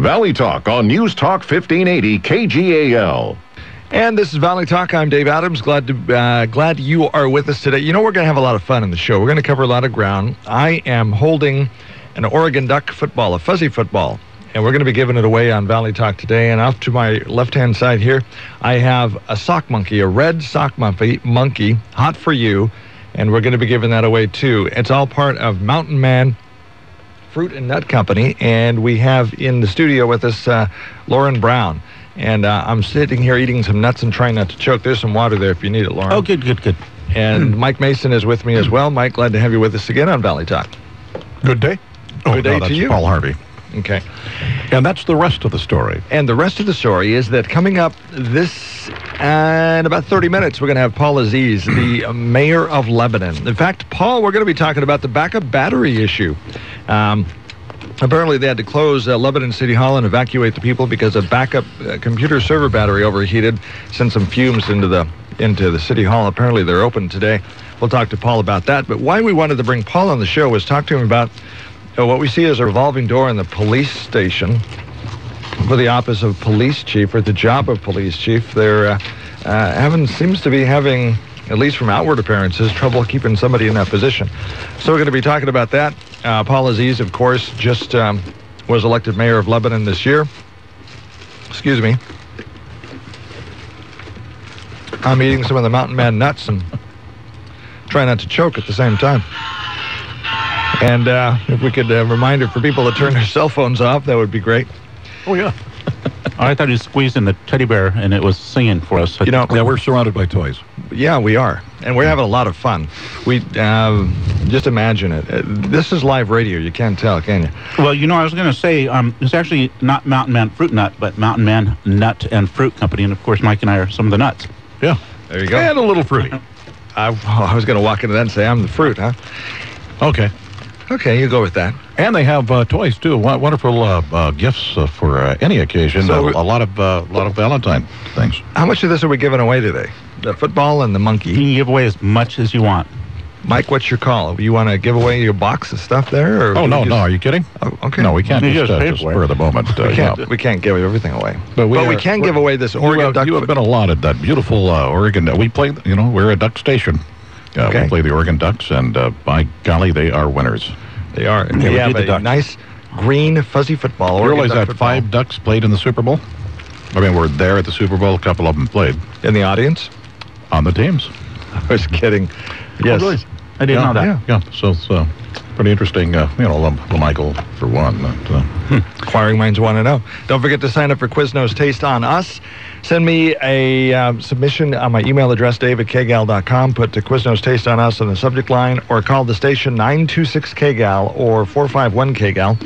Valley Talk on News Talk 1580 KGAL. And this is Valley Talk. I'm Dave Adams. Glad you are with us today. You know, we're going to have a lot of fun in the show. We're going to cover a lot of ground. I am holding an Oregon Duck football, a fuzzy football, and we're going to be giving it away on Valley Talk today. And off to my left-hand side here, I have a sock monkey, a red sock monkey, hot for you, and we're going to be giving that away too. It's all part of Mountain Man Fruit and Nut Company, and we have in the studio with us Lauren Brown. And I'm sitting here eating some nuts and trying not to choke. There's some water there if you need it, Lauren. Oh, good. And Mike Mason is with me as well. Mike, glad to have you with us again on Valley Talk. Good day. Good day to that's you. Paul Harvey. Okay. And that's the rest of the story. And the rest of the story is that coming up in about 30 minutes, we're going to have Paul Aziz, the mayor of Lebanon. In fact, Paul, we're going to be talking about the backup battery issue. Apparently, they had to close Lebanon City Hall and evacuate the people because a backup computer server battery overheated, sent some fumes into the City Hall. Apparently, they're open today. We'll talk to Paul about that. But why we wanted to bring Paul on the show was talk to him about what we see as a revolving door in the police station for the office of police chief, or the job of police chief. They're seems to be having, at least from outward appearances, trouble keeping somebody in that position. So we're going to be talking about that. Paul Aziz, of course, just was elected mayor of Lebanon this year. Excuse me. I'm eating some of the Mountain Man nuts and trying not to choke at the same time. And if we could reminder for people to turn their cell phones off, that would be great. Oh, yeah. I thought you squeezed in the teddy bear and it was singing for us. You know, Yeah, we're surrounded by toys. Yeah, we are. And we're having a lot of fun. We just imagine it. This is live radio. You can't tell, can you? Well, you know, I was going to say, it's actually not Mountain Man Fruit Nut, but Mountain Man Nut and Fruit Company. And, of course, Mike and I are some of the nuts. Yeah. There you go. And a little fruity. I was going to walk into that and say, I'm the fruit, huh? Okay. Okay, you go with that. And they have toys, too. Wonderful gifts for any occasion. So a lot of Valentine things. How much of this are we giving away today? The football and the You monkey. can give away as much as you want. Mike, what's your call? You want to give away your box of stuff there? Or Oh, no, are you kidding? Oh, okay. No, we can't You just just pay just for it. spur the moment. We can't give everything away. But we can give away this Oregon Duck. You have been allotted that beautiful Oregon. We play, we're a duck station. Okay. We play the Oregon Ducks, and by golly, they are winners. They are. Yeah, We we have did the a duck. nice green fuzzy football. You Oregon realize Duck that football. 5 ducks played in the Super Bowl? I mean, we're there at the Super Bowl. A couple of them played In the audience? on the teams. I was kidding. Yes. really? I didn't know that. Yeah, so it's pretty interesting. Michael, for one. Inquiring minds want to know. Don't forget to sign up for Quiznos Taste on Us. Send me a submission on my email address, dave@kgal.com. Put Quiznos Taste on Us on the subject line, or call the station 926-KGAL or 451-KGAL.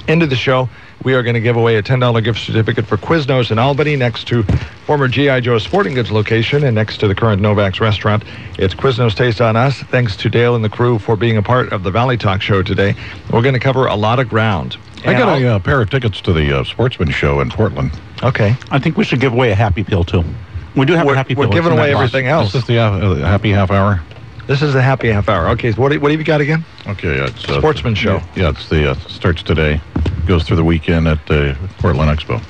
End of the show, we are going to give away a $10 gift certificate for Quiznos in Albany, next to former G.I. Joe Sporting Goods location and next to the current Novak's restaurant. It's Quiznos Taste on Us. Thanks to Dale and the crew for being a part of the Valley Talk show today. We're going to cover a lot of ground. I got a pair of tickets to the Sportsman Show in Portland. Okay. I think we should give away a happy pill, too. We do have a happy pill. We're giving It's in away that box. everything else. This is the happy half hour. This is the happy half hour. Okay, so what have you got again? Okay, it's Sportsman Show. Yeah, it's the starts today, goes through the weekend at the Portland Expo.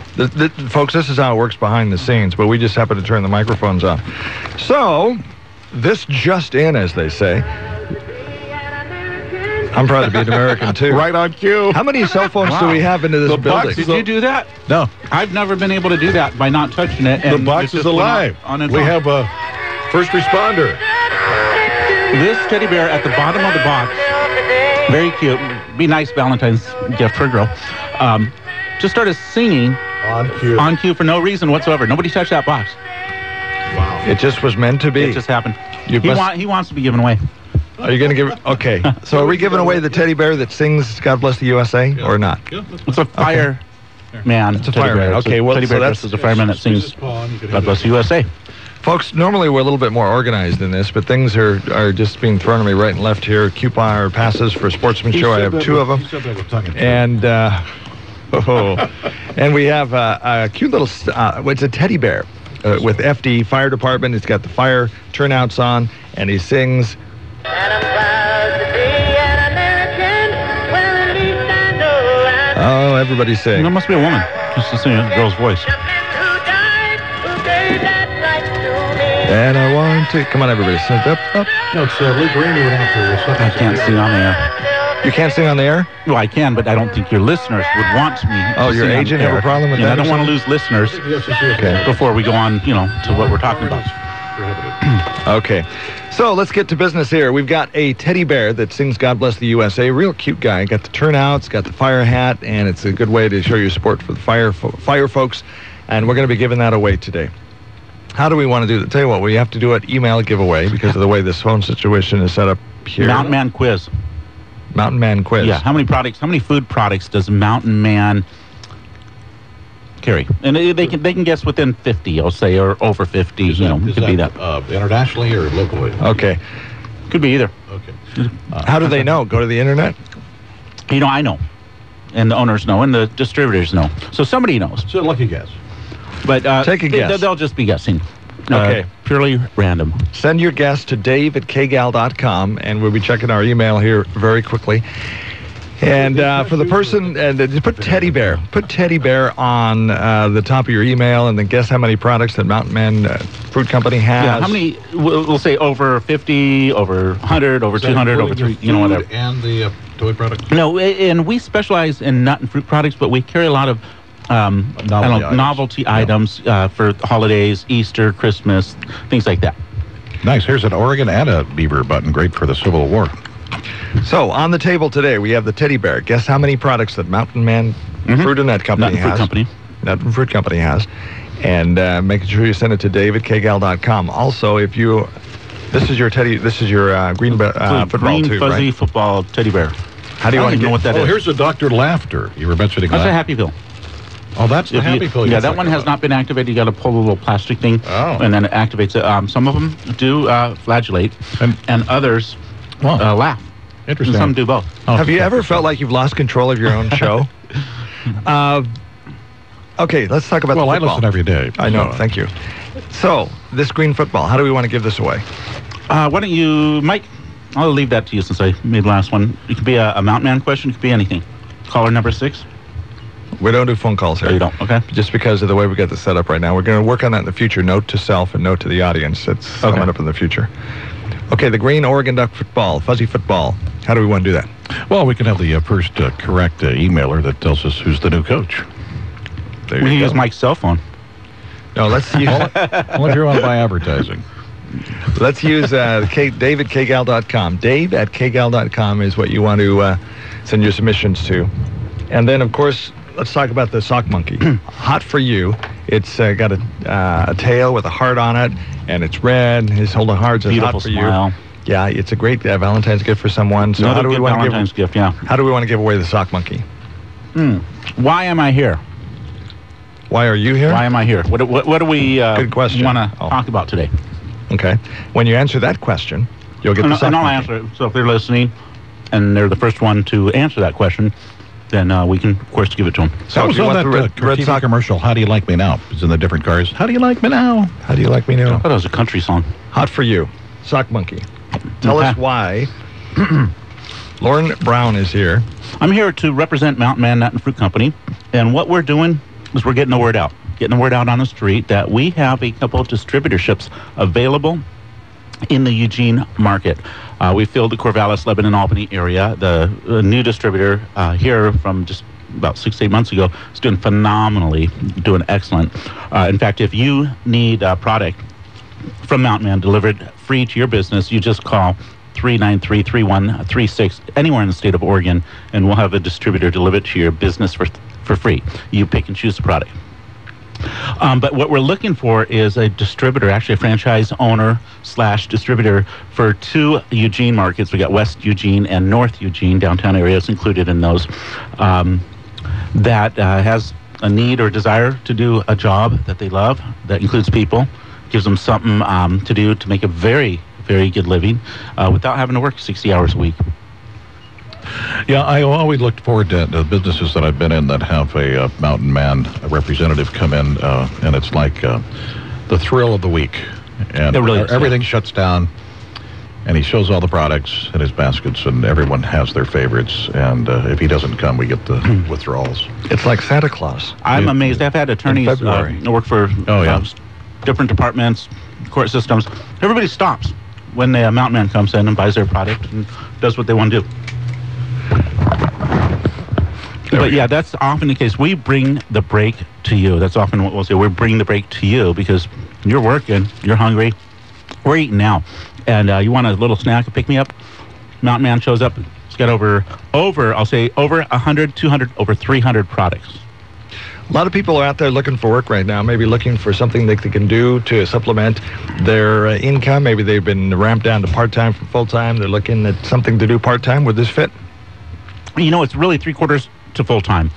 Folks, this is how it works behind the scenes, but we just happen to turn the microphones off. So, this just in, as they say. I'm proud to be an American, too. Right on cue. How many cell phones do we have into this building? Did you do that? No, I've never been able to do that by not touching it. the And box it is just went alive. on its We own. have a first responder. This teddy bear at the bottom of the box, very cute. Be nice Valentine's gift for a girl. Just started singing on cue for no reason whatsoever. Nobody touched that box. Wow. It just was meant to be. It just happened. You He must- wants to be given away. Are you going to give... Okay. So are we giving away the teddy bear that sings God Bless the USA or not? Yeah, that's It's a fireman. It's a teddy fireman. bear. Okay, well, teddy so bear that's- is a fireman that sings God Bless the USA. Folks, normally we're a little bit more organized than this, but things are just being thrown at me right and left here. Coupon or passes for Sportsman Show. I have 2 of them. And and we have a cute little, it's a teddy bear with FD Fire Department. It's got the fire turnouts on, and he sings. Oh, everybody's saying. There must be a woman. Just to sing a girl's voice. And I want to... Come on, everybody. Sing up. No, it's Lee Green who would have to... I can't sing on the air. You can't sing on the air? Well, I can, but I don't think your listeners would want me. Oh, your agent have a problem with that? I don't want to lose listeners before we go on, to what we're talking about. Okay. So let's get to business here. We've got a teddy bear that sings God Bless the USA. Real cute guy. Got the turnouts, got the fire hat, and it's a good way to show your support for the fire folks. And we're going to be giving that away today. How do we want to do that? Tell you what, we have to do an email giveaway because of the way this phone situation is set up here. Mountain Man quiz. Mountain Man quiz. Yeah. How many food products does Mountain Man carry? And they can guess within 50, I'll say, or over 50. Could be that. Internationally or locally? Okay. Could be either. Okay. How do they know? Go to the internet? I know. And the owners know, and the distributors know. So somebody knows. It's a lucky guess. But take a guess. They'll just be guessing. Okay. Purely random. Send your guess to dave@kgal.com, and we'll be checking our email here very quickly. And for the person, and put teddy bear. Put teddy bear on the top of your email, and then guess how many products that Mountain Man Fruit Company has. Yeah, how many? We'll say over 50, over 100, over 200, over 3, whatever. And the toy product? No, and we specialize in nut and fruit products, but we carry a lot of novelty items for holidays, Easter, Christmas, things like that. Nice. Here's an Oregon and a beaver button. Great for the Civil War. So, on the table today, we have the teddy bear. Guess how many products that Mountain Man Fruit and Nut Company has. Nut and Fruit Company has. And making sure you send it to dave@kgal.com. Also, if you... This is your green football green too, fuzzy right? football teddy bear. How do you want to know what that is? Oh, here's the Dr. Laughter. You were mentioning That's that. a Happy Pill. Oh, that's the Happy Pill. Yeah, that one has not been activated. You got to pull the little plastic thing, and then it activates it. Some of them do flagellate, and others laugh. Interesting. And some do both. Have you ever felt like you've lost control of your own show? Okay, let's talk about the football. Well, I listen every day. I know, thank you. So, this green football, how do we want to give this away? Why don't you, Mike, I'll leave that to you since I made the last one. It could be a Mountain Man question. It could be anything. Caller number 6. We don't do phone calls here. Oh, you don't? Okay. Just because of the way we got this set up right now. We're going to work on that in the future. Note to self and note to the audience. It's coming up in the future. Okay, the green Oregon Duck football, fuzzy football. How do we want to do that? Well, we can have the first correct emailer that tells us who's the new coach. There We you can go. use Mike's cell phone. No, let's use... Unless you want to buy advertising. Let's use dave@kgal.com. Dave@kgal.com is what you want to send your submissions to. And then, of course, let's talk about the sock monkey. Hot for you. It's got a tail with a heart on it, and it's red. He's holding hearts. It's Beautiful hot for smile. you. Yeah, it's a great Valentine's gift for someone. So Another good Valentine's gift, yeah. How do we want to give away the sock monkey? Why am I here? Why are you here? Why am I here? What do we Good question. want to talk about today? Okay. When you answer that question, you'll get the sock And I'll monkey. answer it. So if they're listening and they're the first one to answer that question, then we can, of course, give it to them. So That if was you on want that the red TV sock commercial, How Do You Like Me Now? It's in the different cars. How do you like me now? How do you like me I now? thought it was a country song. Hot for you. Sock monkey. Tell us Okay. why. Lauren Brown is here. I'm here to represent Mountain Man Nut and Fruit Company, and what we're doing is we're getting the word out. Getting the word out on the street that we have a couple of distributorships available in the Eugene market. We filled the Corvallis, Lebanon, Albany area. The new distributor here from just about 6-8 months ago is doing phenomenally, doing excellent. In fact, if you need a product from Mountain Man delivered free to your business, you just call 393-3136 anywhere in the state of Oregon, and we'll have a distributor deliver it to your business for free. You pick and choose the product. But what we're looking for is a distributor, actually a franchise owner / distributor for 2 Eugene markets. We got West Eugene and North Eugene, downtown areas included in those, that has a need or desire to do a job that they love, that includes people, gives them something to do to make a very, very good living without having to work 60 hours a week. Yeah, I always looked forward to the businesses that I've been in that have a Mountain Man representative come in, and it's like the thrill of the week. And It really is, everything shuts down, and he shows all the products in his baskets, and everyone has their favorites. And if he doesn't come, we get the withdrawals. It's like Santa Claus. I'm amazed. I've had attorneys work for different departments, court systems. Everybody stops when the Mountain Man comes in and buys their product and does what they want to do. But yeah, that's often the case. We bring the break to you. That's often what we'll say. We bring the break to you because you're working, you're hungry. We're eating now, and you want a little snack, a pick-me-up. Mountain Man shows up. He's got over 100, 200, over 300 products. A lot of people are out there looking for work right now, maybe looking for something that they can do to supplement their income. Maybe they've been ramped down to part-time from full-time. They're looking at something to do part-time. Would this fit? You know, it's really 3/4 to full-time.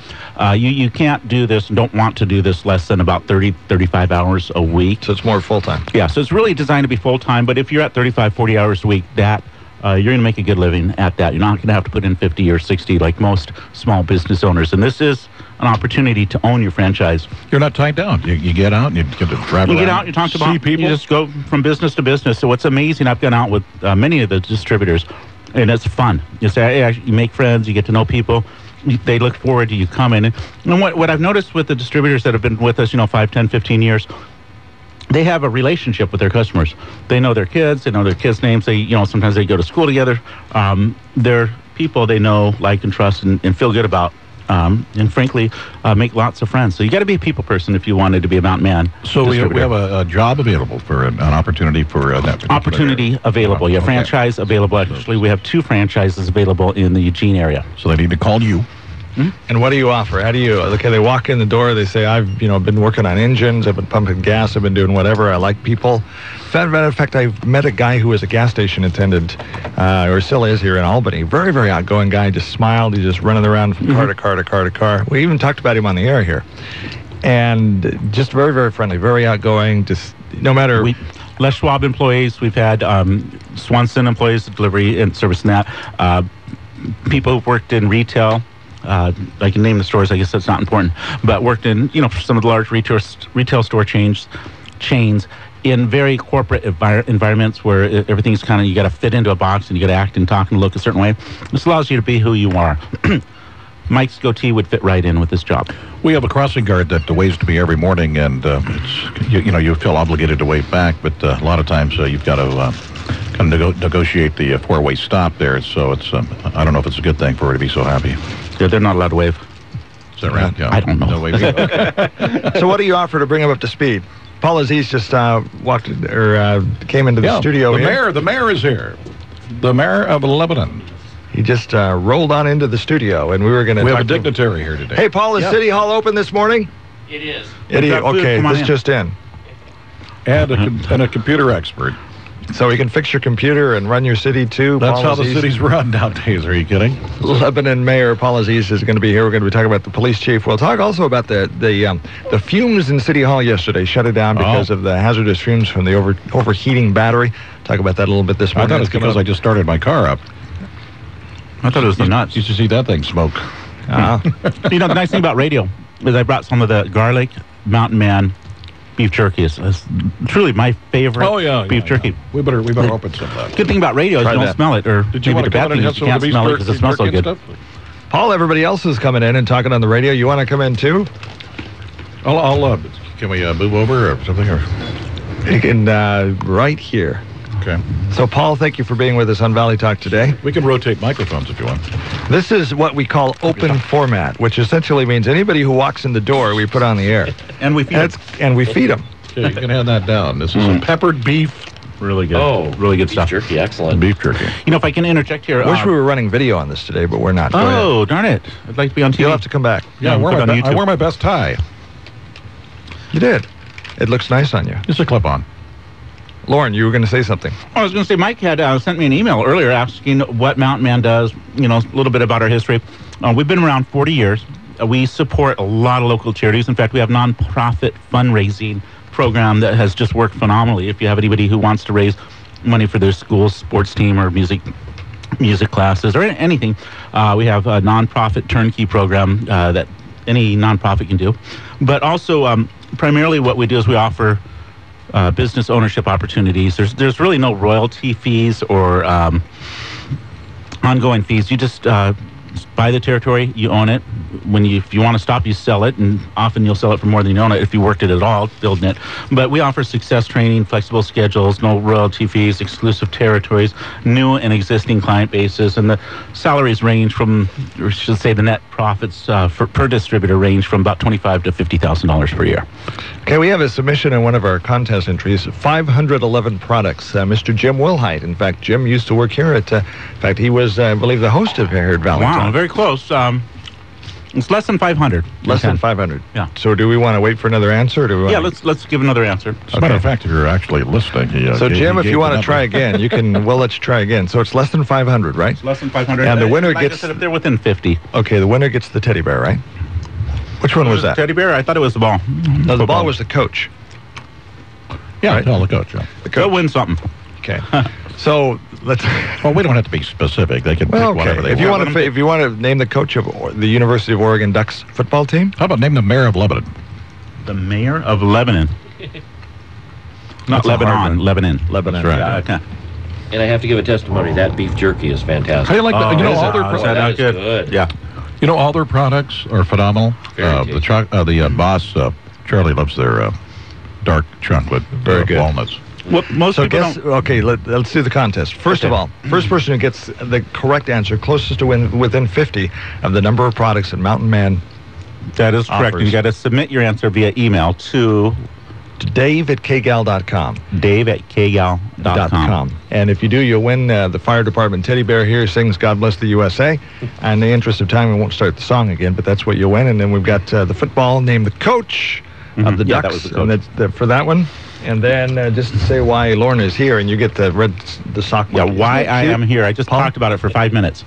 You can't do this and don't want to do this less than about 30, 35 hours a week. So it's more full-time. Yeah, so it's really designed to be full-time, but if you're at 35, 40 hours a week, that you're going to make a good living at that. You're not going to have to put in 50 or 60 like most small business owners. And this is an opportunity to own your franchise. You're not tied down. You get out and you get to drive around. You get out, you talk about people. You just go from business to business. So what's amazing, I've gone out with many of the distributors, and it's fun. You say, you make friends, you get to know people. They look forward to you coming. And what I've noticed with the distributors that have been with us, 5, 10, 15 years, they have a relationship with their customers. They know their kids. They know their kids' names. They, sometimes they go to school together. They're people they know, like, and trust, and feel good about. And frankly, make lots of friends. So you got to be a people person if you wanted to be a Mountain Man. So we have a job available for an opportunity for that. Opportunity available. Yeah, franchise available. Actually, we have 2 franchises available in the Eugene area. So they need to call you. And what do you offer? How do you, they walk in the door, they say, I've, been working on engines, I've been pumping gas, I've been doing whatever, I like people. Matter of fact, I've met a guy who was a gas station attendant, or still is here in Albany. Very, very outgoing guy, just smiled, he's just running around from car to car to car to car. We even talked about him on the air here. And just very, very friendly, very outgoing, just no matter... Les Schwab employees, we've had Swanson employees, delivery and service and that. People who've worked in retail. I can name the stores, I guess that's not important, but worked in, some of the large retail store chains in very corporate environments where everything's kind of, you got to fit into a box and you got to act and talk and look a certain way. This allows you to be who you are. Mike's goatee would fit right in with this job. We have a crossing guard that waves to me every morning, and you feel obligated to wave back, but a lot of times you've got to kind of negotiate the 4-way stop there. So it's I don't know if it's a good thing for her to be so happy. Yeah, they're not allowed to wave. Is that right? Yeah. I don't know. No waving. Okay. So what do you offer to bring him up to speed? Paul Aziz just came into the studio here. The mayor is here. The mayor of Lebanon. He just rolled on into the studio, and we were going to... We have a dignitary here today. Hey, Paul, is City Hall open this morning? It is. Okay, this just in. And a computer expert. So he can fix your computer and run your city, too. That's how the city's run nowadays. Are you kidding? Lebanon Mayor Paul Aziz is going to be here. We're going to be talking about the police chief. We'll talk also about the fumes in City Hall yesterday. Shut it down because of the hazardous fumes from the overheating battery. Talk about that a little bit this morning. I thought it's because I just started my car up. I thought it was the nuts. Used to see that thing smoke. The nice thing about radio is I brought some of the garlic Mountain Man beef jerky. It's truly my favorite beef jerky. Yeah. We better open some of that. Good thing about radio is you don't smell it, or Did you maybe the bad thing is you can't smell it because it smells so good. Stuff? Paul, everybody else is coming in and talking on the radio. You want to come in too? Can we move over or something? Or you can right here. Okay. So, Paul, thank you for being with us on Valley Talk today. We can rotate microphones if you want. This is what we call open format, which essentially means anybody who walks in the door, we put on the air. And we feed them. And we feed them. Okay, you can hand that down. This is some peppered beef. Really good. Oh, really good stuff. Beef jerky, excellent. Beef jerky. If I can interject here. I wish we were running video on this today, but we're not. Oh, darn it. I'd like to be on TV. You'll have to come back. Yeah, I wear my best tie. You did. It looks nice on you. Just a clip-on. Lauren, you were going to say something. I was going to say Mike had sent me an email earlier asking what Mountain Man does, a little bit about our history. We've been around 40 years. We support a lot of local charities. In fact, we have nonprofit fundraising program that has just worked phenomenally. If you have anybody who wants to raise money for their school's sports team or music classes or anything, we have a nonprofit turnkey program that any nonprofit can do. But also, primarily what we do is we offer business ownership opportunities. There's really no royalty fees or ongoing fees. You just buy the territory, you own it. If you want to stop, you sell it, and often you'll sell it for more than you own it if you worked it at all, building it. But we offer success training, flexible schedules, no royalty fees, exclusive territories, new and existing client bases, and the salaries range from, or I should say the net profits per distributor range from about $25,000 to $50,000 per year. Okay, we have a submission in one of our contest entries, 511 products. Mr. Jim Wilhite. In fact, Jim used to work here at, in fact, he was, I believe, the host of here at Valley. Wow, very close. It's less than 500. Less than 500. Yeah. So do we want to wait for another answer? Or do we want let's give another answer. As a matter of fact, if you're actually listening, so Jim, if you want to try again, you can. We'll let you try again. So it's less than 500, right? It's less than 500. And the winner like gets. I said, if they're within 50. Okay, the winner gets the teddy bear, right? Which one was that? Teddy bear? I thought it was the ball. No, the ball was the coach. Yeah, right? no, the coach. Yeah. The Go coach. win something. Okay. So let's. Well, we don't have to be specific. They can pick Well, whatever they if you want. want to, if you want to name the coach of the University of Oregon Ducks football team, How about name the mayor of Lebanon? The mayor of Lebanon. Not That's a hard Lebanon, one. Lebanon. Lebanon. That's right. Yeah, okay. And I have to give a testimony. That beef jerky is fantastic. How do you like that? You know, is all it? their Oh, is pro- that that is good? good. Yeah. you know, all their products are phenomenal. Very tasty. The boss, Charlie, loves their dark chocolate Very good. walnuts. What most So people guess, don't. okay, let's do the contest. First of all, first person who gets the correct answer, closest to within 50 of the number of products that Mountain Man, That is correct. offers. You got to submit your answer via email to to Dave@KGAL.com. Dave@KGAL.com. And if you do, you'll win the fire department teddy bear here sings God Bless the USA. And in the interest of time, we won't start the song again, but that's what you'll win. And then we've got the football, name the coach of the Yeah, Ducks. that was the coach. And that's for that one. And then just to say why Lorna is here, and you get the sock. Yeah, monkey. why Isn't that I cute? am here. I just Paul? talked about it for 5 minutes.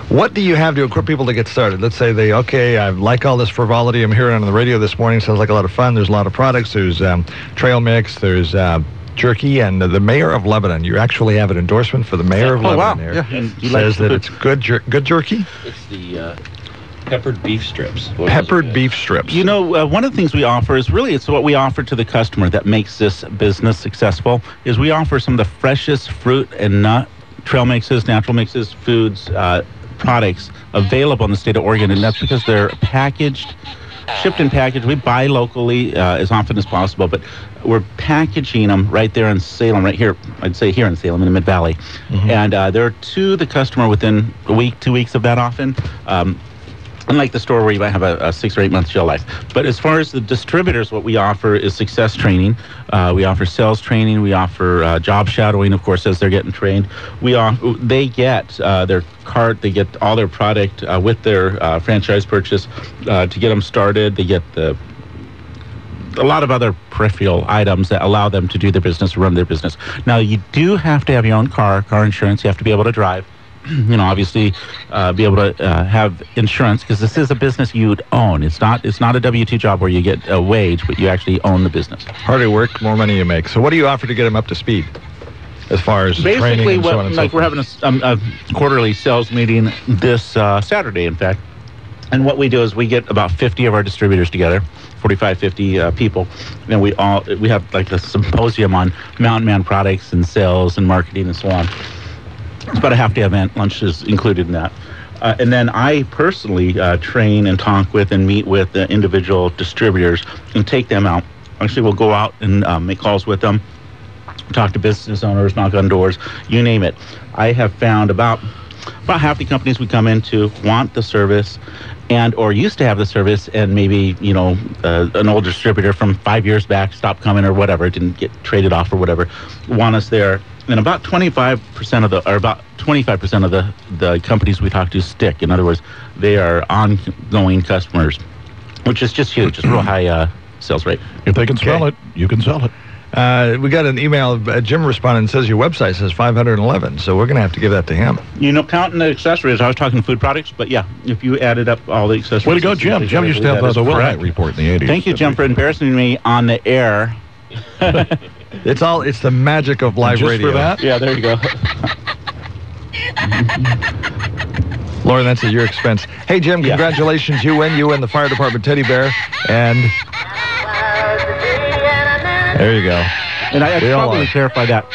What do you have to equip people to get started? Let's say I like all this frivolity. I'm hearing on the radio this morning. Sounds like a lot of fun. There's a lot of products. There's trail mix. There's jerky. And the mayor of Lebanon. You actually have an endorsement for the mayor of Lebanon here. Yeah. He Says likes that the- it's good jerky. It's the peppered beef strips. Boy, those are Peppered good. beef strips. You know, one of the things we offer is really it's what we offer to the customer that makes this business successful. Is we offer some of the freshest fruit and nut trail mixes, natural mixes, foods, products available in the state of Oregon, and that's because they're shipped and packaged. We buy locally as often as possible, but we're packaging them right there in Salem, right here. I'd say here in Salem, in the Mid Valley, and they're to the customer within a week, 2 weeks of that often. Unlike the store where you might have a 6 or 8 month shelf life. But as far as the distributors, what we offer is success training. We offer sales training. We offer job shadowing, of course, as they're getting trained. They get their cart, they get all their product with their franchise purchase to get them started. They get a lot of other peripheral items that allow them to do their business, run their business. Now, you do have to have your own car insurance. You have to be able to drive. You know, obviously, be able to have insurance because this is a business you'd own. It's not a W-2 job where you get a wage, but you actually own the business. Harder work, more money you make. So what do you offer to get them up to speed as far as training Basically, and so on and so we're forth? having a quarterly sales meeting this Saturday, in fact. And what we do is we get about 50 of our distributors together, 45, 50 people, and we have like a symposium on Mountain Man products and sales and marketing and so on. It's about a half-day event. Lunch is included in that. And then I personally train and talk with and meet with the individual distributors and take them out. Actually, we'll go out and make calls with them, talk to business owners, knock on doors, you name it. I have found about half the companies we come into want the service or used to have the service, and maybe, you know, an old distributor from 5 years back stopped coming or whatever, didn't get traded off or whatever, want us there. And about 25% of the companies we talk to stick. In other words, they are ongoing customers, which is just huge. It's real high sales rate. If they can smell it, you can sell it. We got an email. Jim responded and says your website says 511, so we're going to have to give that to him. You know, counting the accessories, I was talking food products, but yeah, if you added up all the accessories. Way to go, Jim. Jim used to have the Wilhite report in the 80s. Thank you, Jim, for embarrassing me on the air. It's the magic of live Just radio. for that? Yeah, there you go. Lauren, that's at your expense. Hey, Jim, congratulations. You win the fire department teddy bear. And There you go. And I We all probably are. clarify that.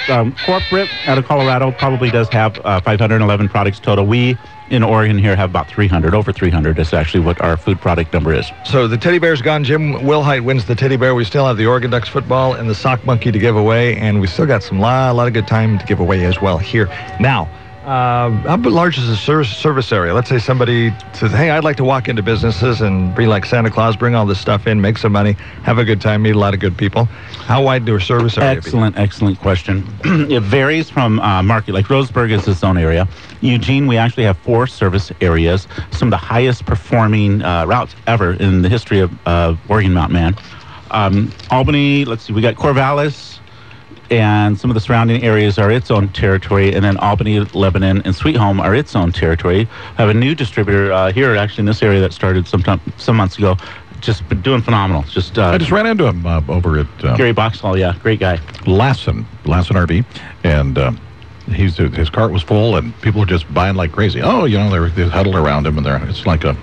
Corporate out of Colorado probably does have 511 products total. We in Oregon here have about 300. Over 300 is actually what our food product number is. So the teddy bear's gone. Jim Wilhite wins the teddy bear. We still have the Oregon Ducks football and the sock monkey to give away, and we still got a lot of good time to give away as well here. Now, how large is the service area? Let's say somebody says, hey, I'd like to walk into businesses and be like Santa Claus, bring all this stuff in, make some money, have a good time, meet a lot of good people. How wide do a service area Excellent question. It varies from market. Like Roseburg is its own area. Eugene, we actually have 4 service areas, some of the highest performing routes ever in the history of Oregon Mountain Man. Albany, let's see, we got Corvallis, and some of the surrounding areas are its own territory, and then Albany, Lebanon, and Sweet Home are its own territory. I have a new distributor here, actually, in this area that started some months ago. Just been doing phenomenal. I just ran into him over at Gary Boxall, yeah, great guy. Lassen RV, and his cart was full, and people were just buying like crazy. Oh, they're huddled around him, and it's like a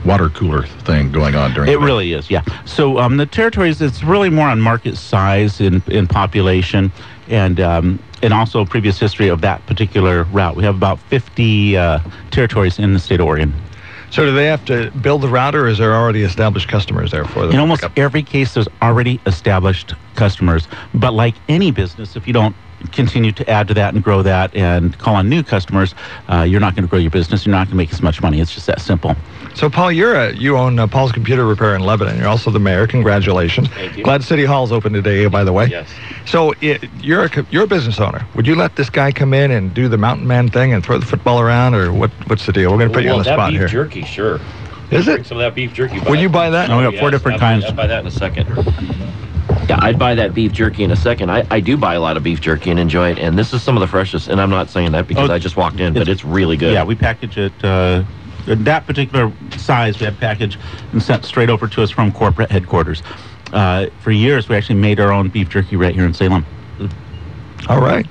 water cooler thing going on during. It really is, yeah. So the territories, it's really more on market size in population, and also previous history of that particular route. We have about 50 territories in the state of Oregon. So do they have to build the route, or is there already established customers there for them? In almost every case, there's already established customers. But like any business, if you don't continue to add to that and grow that and call on new customers, you're not going to grow your business. You're not going to make as much money. It's just that simple. So, Paul, you own Paul's Computer Repair in Lebanon. You're also the mayor. Congratulations. Thank you. Glad City Hall's open today, by the way. Yes. So, you're a business owner. Would you let this guy come in and do the mountain man thing and throw the football around, or what's the deal? We're going to put you on the spot here. That beef jerky, sure. Is Bring it? some of that beef jerky. Will you buy that? No, we got 4 different kinds. I'll buy that in a second. Yeah, I'd buy that beef jerky in a second. I do buy a lot of beef jerky and enjoy it, and this is some of the freshest, and I'm not saying that because I just walked in, but it's really good. Yeah, we package it, that particular size, we have packaged and sent straight over to us from corporate headquarters. For years, we actually made our own beef jerky right here in Salem. All right.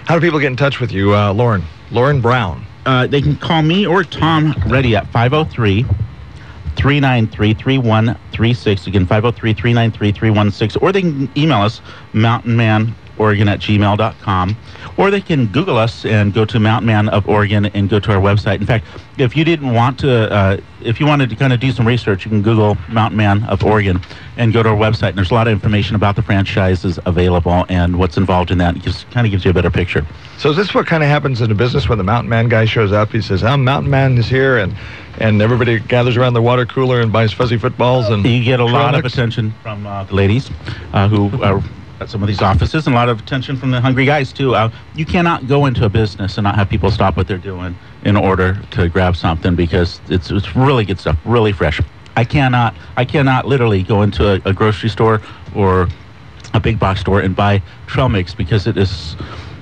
How do people get in touch with you, Lauren? Lauren Brown. They can call me or Tom Reddy at 503-393-3136. Again, 503-393-3136. Or they can email us, mountainmanoregon@gmail.com. Or they can Google us and go to Mountain Man of Oregon and go to our website. In fact, if you didn't want to, if you wanted to kind of do some research, you can Google Mountain Man of Oregon and go to our website. And there's a lot of information about the franchises available and what's involved in that. It just kind of gives you a better picture. So is this what kind of happens in a business when the mountain man guy shows up? He says, Mountain Man is here, and everybody gathers around the water cooler and buys fuzzy footballs. And you get a lot of products? attention from the ladies who are at some of these offices, and a lot of attention from the hungry guys too. You cannot go into a business and not have people stop what they're doing in order to grab something, because it's really good stuff, really fresh. I cannot literally go into a grocery store or a big box store and buy trail mix, because it is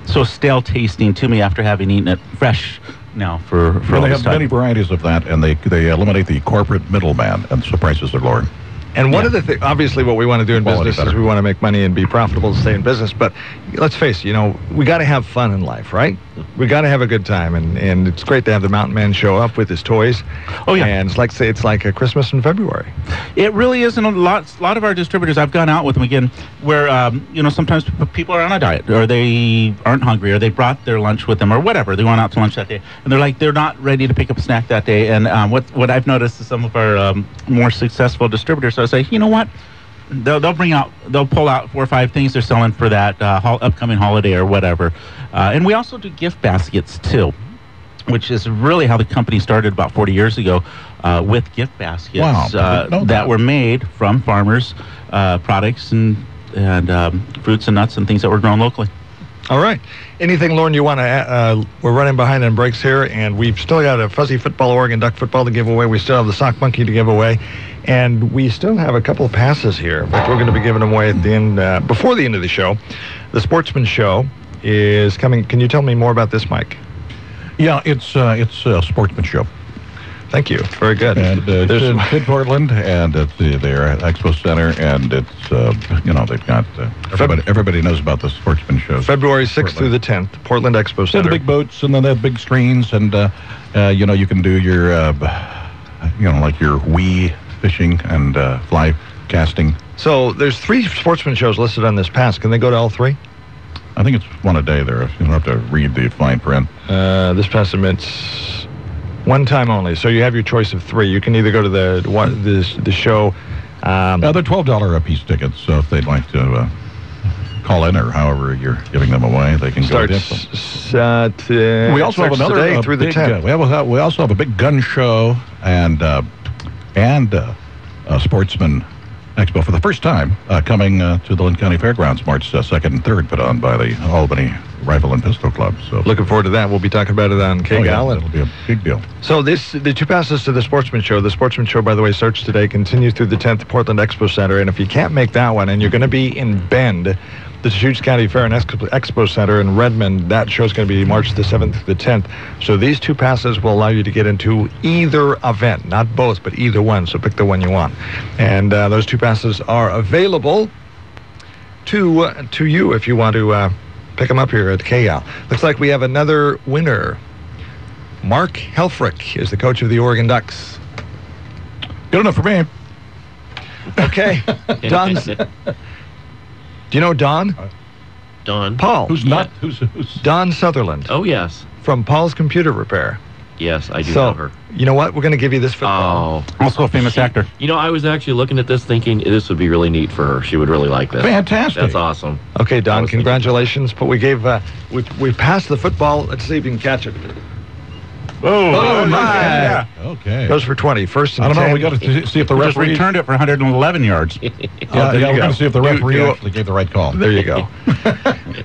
so stale tasting to me after having eaten it fresh now for all they this have time. many varieties of that, and they eliminate the corporate middleman, and so prices are lower. And one of the things, obviously, what we want to do in Quality business is better. we want to make money and be profitable and stay in business. But let's face it, we got to have fun in life, right? We got to have a good time, and it's great to have the Mountain Man show up with his toys. Oh, yeah. And it's like a Christmas in February. It really is, and a lot of our distributors, I've gone out with them again, where sometimes people are on a diet, or they aren't hungry, or they brought their lunch with them, or whatever. They went out to lunch that day, and they're not ready to pick up a snack that day. And what I've noticed is some of our more successful distributors, I say, you know what? They'll pull out 4 or 5 things they're selling for that upcoming holiday or whatever. And we also do gift baskets too, which is really how the company started about 40 years ago, with gift baskets. Wow, I didn't know that. Were made from farmers' products and fruits and nuts and things that were grown locally. All right. Anything, Lauren, you want to we're running behind on breaks here, and we've still got a fuzzy football, Oregon Duck football to give away. We still have the sock monkey to give away. And we still have a couple of passes here. In fact, we're going to be giving them away at the end, before the end of the show. The Sportsman Show is coming. Can you tell me more about this, Mike? Yeah, it's a sportsman show. Thank you. Very good. And it's in Portland, and at their Expo Center, and it's, they've got, everybody knows about the sportsman show. February 6th through the 10th, Portland Expo They Center. have the big boats, and then they have big screens, and, you can do your, like your Wii fishing and fly casting So there's 3 sportsman shows listed on this pass. Can they go to all 3? I think it's one a day there. You don't have to read the fine print. This pass admits one time only. So you have your choice of 3. You can either go to the show. They're $12 a piece tickets, so if they'd like to call in or however you're giving them away, they can go to we also have another today through the 10th. We also have a big gun show and a sportsman expo for the first time coming to the Lynn County Fairgrounds March 2nd and 3rd, put on by the Albany Rifle and Pistol Club. So looking forward to that. We'll be talking about it on KGAL. It'll be a big deal. So the 2 passes to the Sportsman Show. The Sportsman Show, by the way, starts today, continues through the 10th at Portland Expo Center. And if you can't make that one and you're going to be in Bend, the Deschutes County Fair and Expo Center in Redmond, that show is going to be March the 7th to the 10th. So these 2 passes will allow you to get into either event, not both, but either one. So pick the one you want. And those 2 passes are available to you if you want to pick them up here at KGAL. Looks like we have another winner. Mark Helfrich is the coach of the Oregon Ducks. Good enough for me. Okay. Don's... Do you know Don? Don. Paul. Who's not? Who's Don Sutherland. Oh, yes. From Paul's Computer Repair. Yes, I do know her. You know what? We're going to give you this football. Oh. Also a famous actor. You know, I was actually looking at this thinking this would be really neat for her. She would really like this. Fantastic. That's awesome. Okay, Don, congratulations. But we gave, we passed the football. Let's see if you can catch it. Oh, my. Yeah. Okay. Goes for 20. First and I don't 10. know. We got to see if the Just referee returned it for 111 yards. Yeah, there you we're go. going to see if the referee actually gave the right call. There you go.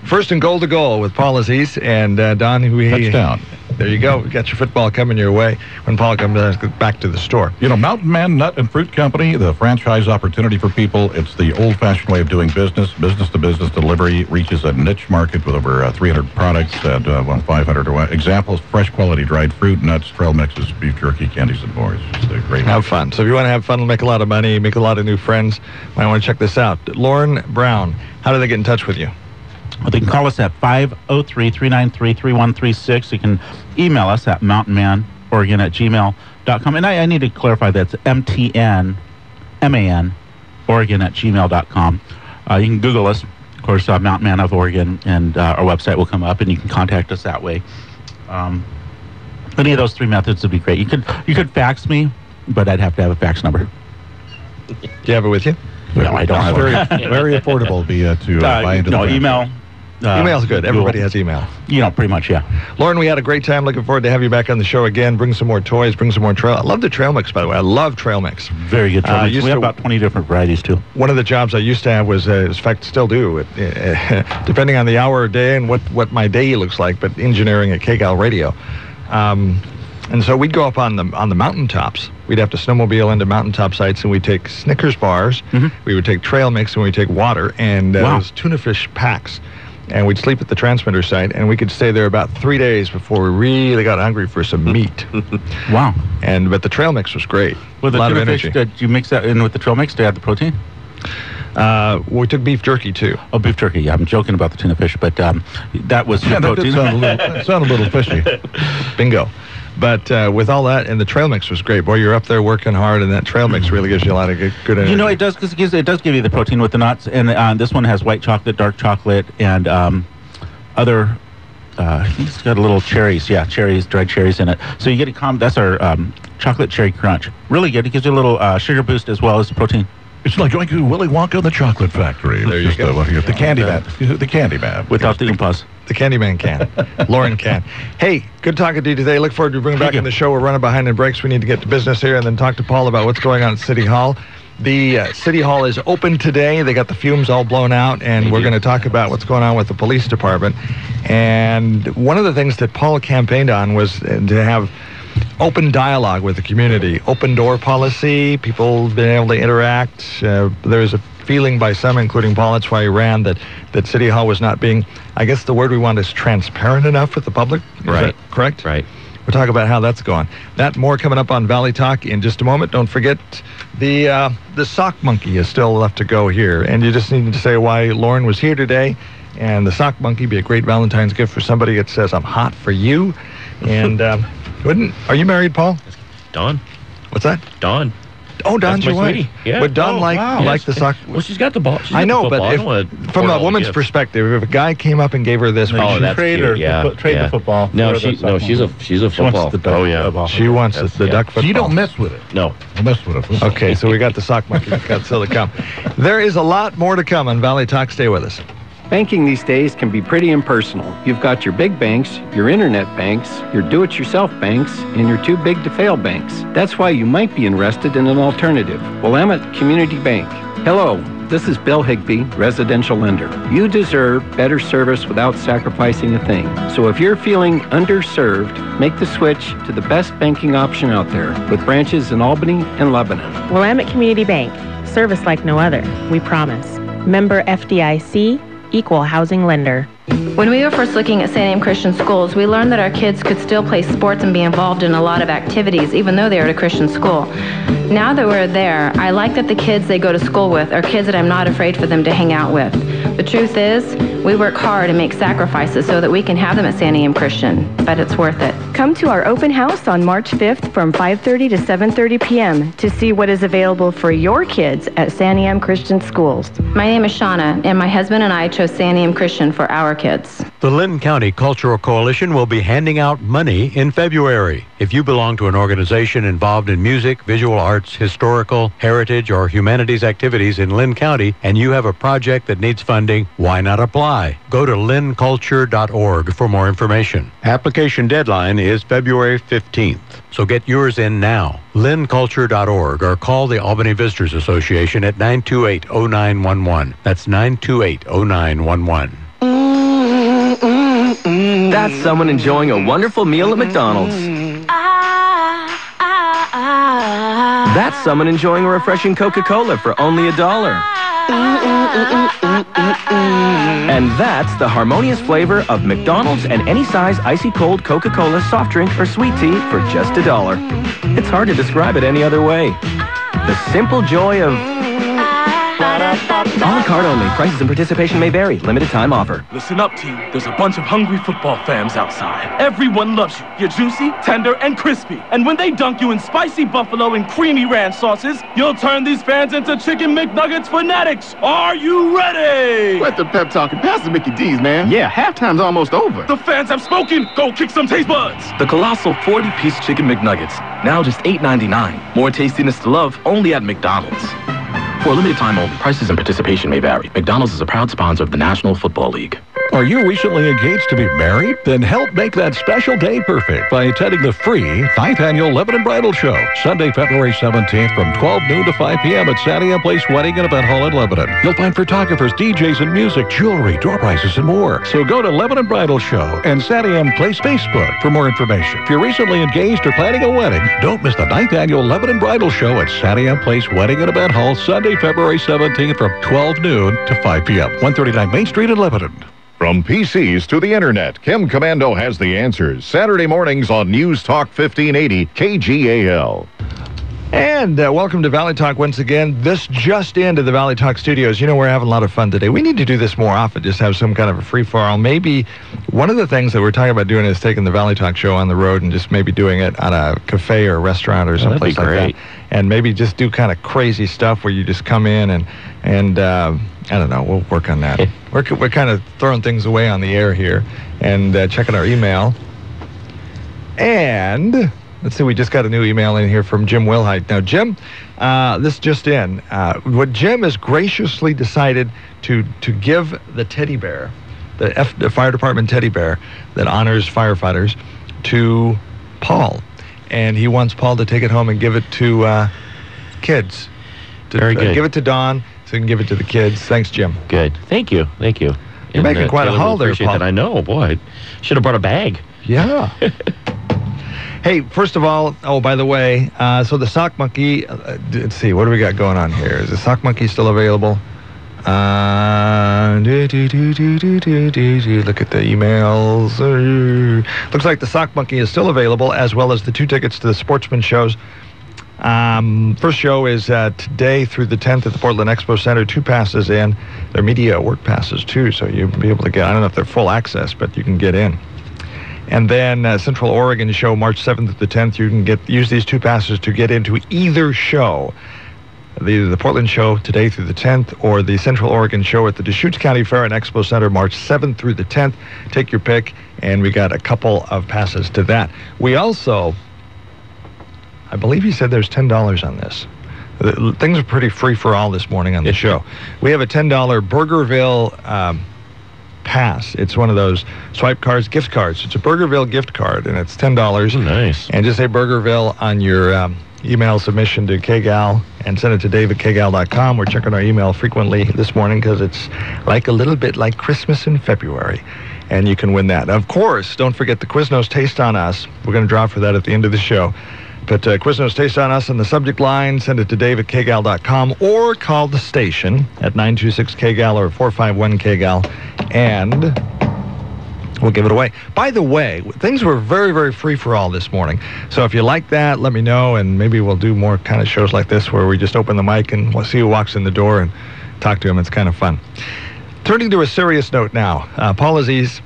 First and goal to goal with Paul Aziz and Don. Touchdown. There you go. We got your football coming your way when Paul comes back to the store. You know, Mountain Man Nut and Fruit Company, the franchise opportunity for people. It's the old-fashioned way of doing business. Business-to-business delivery reaches a niche market with over 300 products and 500 examples, fresh quality dried fruit, nuts, trail mixes, beef jerky, candies, and more. It's just a great... Have fun. So if you want to have fun, make a lot of money, make a lot of new friends, might want to check this out. Lauren Brown, how do they get in touch with you? Well, they can call us at 503-393-3136. You can email us at mountainmanoregon@gmail.com. And I need to clarify that's MTN, MAN, Oregon@gmail.com. You can Google us, of course, Mountain Man of Oregon, and our website will come up, and you can contact us that way. Any of those 3 methods would be great. You could fax me, but I'd have to have a fax number. Do you have it with you? No, I don't have Very, very affordable to buy into the franchise. Email. Email's good. Everybody has email. You know, pretty much, yeah. Lauren, we had a great time. Looking forward to have you back on the show again. Bring some more toys. Bring some more trail. I love the trail mix, by the way. I love trail mix. Very good trail mix. We have about 20 different varieties, too. One of the jobs I used to have was, in fact, still do, depending on the hour or day and what my day looks like, but engineering at KGAL Radio. And so we'd go up on the mountaintops. We'd have to snowmobile into mountaintop sites, and we'd take Snickers bars. Mm-hmm. We would take trail mix, and we'd take water, and those tuna fish packs. And we'd sleep at the transmitter site, and we could stay there about 3 days before we really got hungry for some meat. Wow. But the trail mix was great. With a lot of tuna energy. fish, did you mix that in with the trail mix to add the protein? We took beef jerky, too. Oh, beef jerky. Yeah, I'm joking about the tuna fish, but that was your that protein. did sound a little fishy. Bingo. But with all that, and the trail mix was great. Boy, you're up there working hard, and that trail mix really gives you a lot of good energy. You know, it does, because it does give you the protein with the nuts, and this one has white chocolate, dark chocolate, and other, I think it's got a little cherries. Yeah, cherries, dried cherries in it. So you get that's our chocolate cherry crunch. Really good. It gives you a little sugar boost as well as the protein. It's like going to Willy Wonka and the Chocolate Factory. There you go. The candy man. The candy man. Without the impas. The Candyman can. Lauren can. Hey, good talking to you today. Look forward to bringing back on the show. We're running behind in breaks. We need to get to business here and then talk to Paul about what's going on at City Hall. The City Hall is open today. They got the fumes all blown out, and we're going to talk about what's going on with the police department. And one of the things that Paul campaigned on was to have open dialogue with the community, open door policy, people being able to interact. There's a feeling by some, including Paul, that's why he ran, that City Hall was not being, I guess the word we want is transparent enough with the public. Is that correct? Right. We'll talk about how that's going. That more coming up on Valley Talk in just a moment. Don't forget the sock monkey is still left to go here. And you just need to say why Lauren was here today. And the sock monkey be a great Valentine's gift for somebody. It says, I'm hot for you. And are you married, Paul? Dawn. What's that? Dawn. Oh, Dawn's That's my your wife. sweetie. Yeah. Would Dawn like the sock? Well, she's got the ball. She's I got know, the but football. from a woman's perspective, if a guy came up and gave her this, Oh, that's trade cute. her, Yeah, trade the football. No, for the she's a softball. football. the duck Oh yeah. football. she wants the duck football. So you don't mess with it. No. Don't mess with it. Okay, so we got the sock monkey. Got still to come. There is a lot more to come on Valley Talk. Stay with us. Banking these days can be pretty impersonal. You've got your big banks, your internet banks, your do-it-yourself banks, and your too big to fail banks. That's wwilliam you might be interested in an alternative. Willamette Community Bank. Hello, this is Bill Higbee, residential lender. You deserve better service without sacrificing a thing. So if you're feeling underserved, make the switch to the best banking option out there with branches in Albany and Lebanon. Willamette Community Bank. Service like no other. We promise. Member FDIC. Equal housing lender. When we were first looking at St. Anne Christian schools, we learned that our kids could still play sports and be involved in a lot of activities, even though they were at a Christian school. Now that we're there, I like that the kids they go to school with are kids that I'm not afraid for them to hang out with. The truth is, we work hard and make sacrifices so that we can have them at St. Anne Christian, but it's worth it. Come to our open house on March 5th from 5:30 to 7:30 p.m. to see what is available for your kids at St. Anne Christian schools. My name is Shauna, and my husband and I chose St. Anne Christian for our kids. The Lynn County Cultural Coalition will be handing out money in February. If you belong to an organization involved in music, visual arts, historical, heritage, or humanities activities in Lynn County, and you have a project that needs funding, why not apply? Go to lynnculture.org for more information. Application deadline is February 15th. So get yours in now. lynnculture.org or call the Albany Visitors Association at 928-0911. That's 928-0911. That's someone enjoying a wonderful meal at McDonald's. That's someone enjoying a refreshing Coca-Cola for only $1. And that's the harmonious flavor of McDonald's and any size icy cold Coca-Cola soft drink or sweet tea for just $1. It's hard to describe it any other way. The simple joy of a la carte only. Prices and participation may vary. Limited time offer. Listen up, team. There's a bunch of hungry football fans outside. Everyone loves you. You're juicy, tender, and crispy. And when they dunk you in spicy buffalo and creamy ranch sauces, you'll turn these fans into Chicken McNuggets fanatics. Are you ready? Let the pep talk and pass the Mickey D's, man. Yeah, halftime's almost over. The fans have spoken. Go kick some taste buds. The colossal 40-piece Chicken McNuggets. Now just $8.99. More tastiness to love only at McDonald's. For a limited time only, prices and participation may vary. McDonald's is a proud sponsor of the National Football League. Are you recently engaged to be married? Then help make that special day perfect by attending the free 9th Annual Lebanon Bridal Show, Sunday, February 17th from 12 noon to 5 p.m. at St. Anne Place Wedding and Event Hall in Lebanon. You'll find photographers, DJs, and music, jewelry, door prizes, and more. So go to Lebanon Bridal Show and St. Anne Place Facebook for more information. If you're recently engaged or planning a wedding, don't miss the 9th Annual Lebanon Bridal Show at St. Anne Place Wedding and Event Hall, Sunday, February 17th from 12 noon to 5 p.m. 139 Main Street in Lebanon. From PCs to the internet, Kim Commando has the answers. Saturday mornings on News Talk 1580 KGAL. And welcome to Valley Talk once again. This just into the Valley Talk studios. You know, we're having a lot of fun today. We need to do this more often, just have some kind of a free-for-all. Maybe one of the things that we're talking about doing is taking the Valley Talk show on the road and just maybe doing it on a cafe or a restaurant or someplace like that. And maybe just do kind of crazy stuff where you just come in and I don't know, we'll work on that. We're kind of throwing things away on the air here and checking our email. And let's see, we just got a new email in here from Jim Wilhite. Now, Jim, this just in. What Jim has graciously decided to give the teddy bear, the fire department teddy bear that honors firefighters, to Paul. And he wants Paul to take it home and give it to kids. Very good. Give it to Dawn so he can give it to the kids. Thanks, Jim. Good. Thank you. Thank you. You're making quite a haul there, Paul. That. I know, boy. Should have brought a bag. Yeah. Hey, first of all, oh, by the way, so the sock monkey, let's see, what do we got going on here? Is the sock monkey still available? Look at the emails. Looks like the sock monkey is still available, as well as the 2 tickets to the sportsman shows. First show is today through the 10th at the Portland Expo Center. 2 passes in. They're media work passes, too, so you'll be able to get, I don't know if they're full access, but you can get in. And then Central Oregon show, March 7th to the 10th. You can use these 2 passes to get into either show. the Portland show today through the 10th, or the Central Oregon show at the Deschutes County Fair and Expo Center March 7th through the 10th. Take your pick, and we got a couple of passes to that. We also, I believe he said there's $10 on this. Things are pretty free for all this morning on the show. We have a $10 Burgerville pass. It's one of those swipe cards, gift cards. It's a Burgerville gift card, and it's $10. Nice. And just say Burgerville on your email submission to KGAL and send it to dave@kgal.com. We're checking our email frequently this morning because it's like a little bit like Christmas in February, and you can win that. Of course, don't forget the Quiznos Taste on Us. We're going to draw for that at the end of the show. But Quiznos Taste on Us in the subject line, send it to dave@kgal.com, or call the station at 926-KGAL or 451-KGAL, and we'll give it away. By the way, things were very, very free for all this morning. So if you like that, let me know, and maybe we'll do more kind of shows like this where we just open the mic and we'll see who walks in the door and talk to him. It's kind of fun. Turning to a serious note now, Paul Aziz,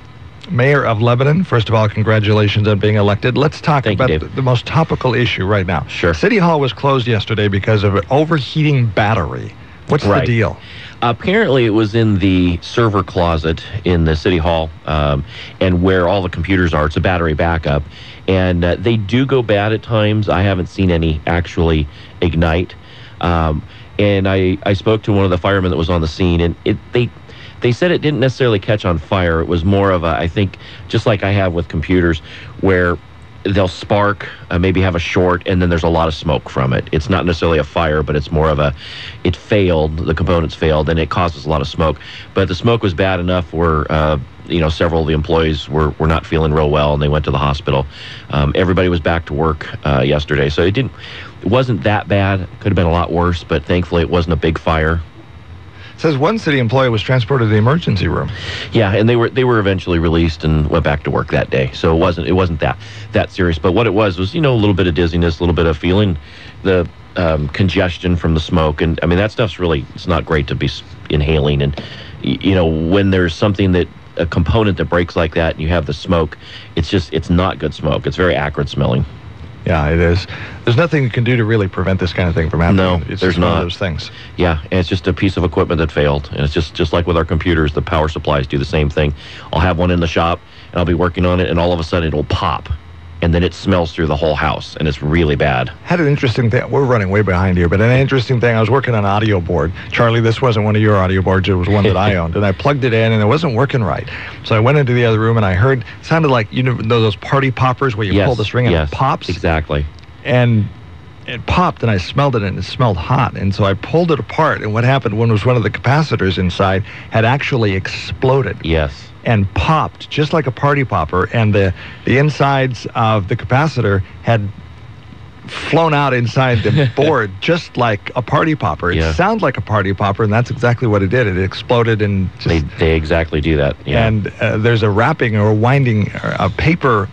Mayor of Lebanon, first of all, congratulations on being elected. Let's talk about the most topical issue right now. Sure. City Hall was closed yesterday because of an overheating battery. What's the deal? Apparently, it was in the server closet in the City Hall, and where all the computers are. It's a battery backup, and they do go bad at times. I haven't seen any actually ignite. And I spoke to one of the firemen that was on the scene, and they said it didn't necessarily catch on fire. It was more of a, I think, just like I have with computers, where they'll spark, maybe have a short, and then there's a lot of smoke from it. It's not necessarily a fire, but it's more of a, it failed, the components failed, and it causes a lot of smoke. But the smoke was bad enough where, several of the employees were not feeling real well, and they went to the hospital. Everybody was back to work yesterday, so it wasn't that bad. It could have been a lot worse, but thankfully it wasn't a big fire. It says one city employee was transported to the emergency room. Yeah, and they were eventually released and went back to work that day. So it wasn't that serious. But what it was a little bit of dizziness, a little bit of feeling the congestion from the smoke, and I mean that stuff's really, it's not great to be inhaling. And when there's something a component that breaks like that, and you have the smoke, it's not good smoke. It's very acrid smelling. Yeah, it is. There's nothing you can do to really prevent this kind of thing from happening. No, it's there's just not. One of those things. Yeah, and it's just a piece of equipment that failed. And it's just like with our computers, the power supplies do the same thing. I'll have one in the shop, and I'll be working on it, and all of a sudden it'll pop. And then it smells through the whole house, and it's really bad. Had an interesting thing. We're running way behind here, but an interesting thing. I was working on an audio board. Charlie, this wasn't one of your audio boards. It was one that I owned. And I plugged it in, and it wasn't working right. So I went into the other room, and I heard, it sounded like, those party poppers where you pull the string and it pops? Exactly. And it popped, and I smelled it, and it smelled hot. And so I pulled it apart, and what happened was one of the capacitors inside had actually exploded. Yes. And popped, just like a party popper, and the insides of the capacitor had flown out inside the board, just like a party popper. It sounds like a party popper, and that's exactly what it did. It exploded, and just, they exactly do that. Yeah. And there's a wrapping or a winding, a paper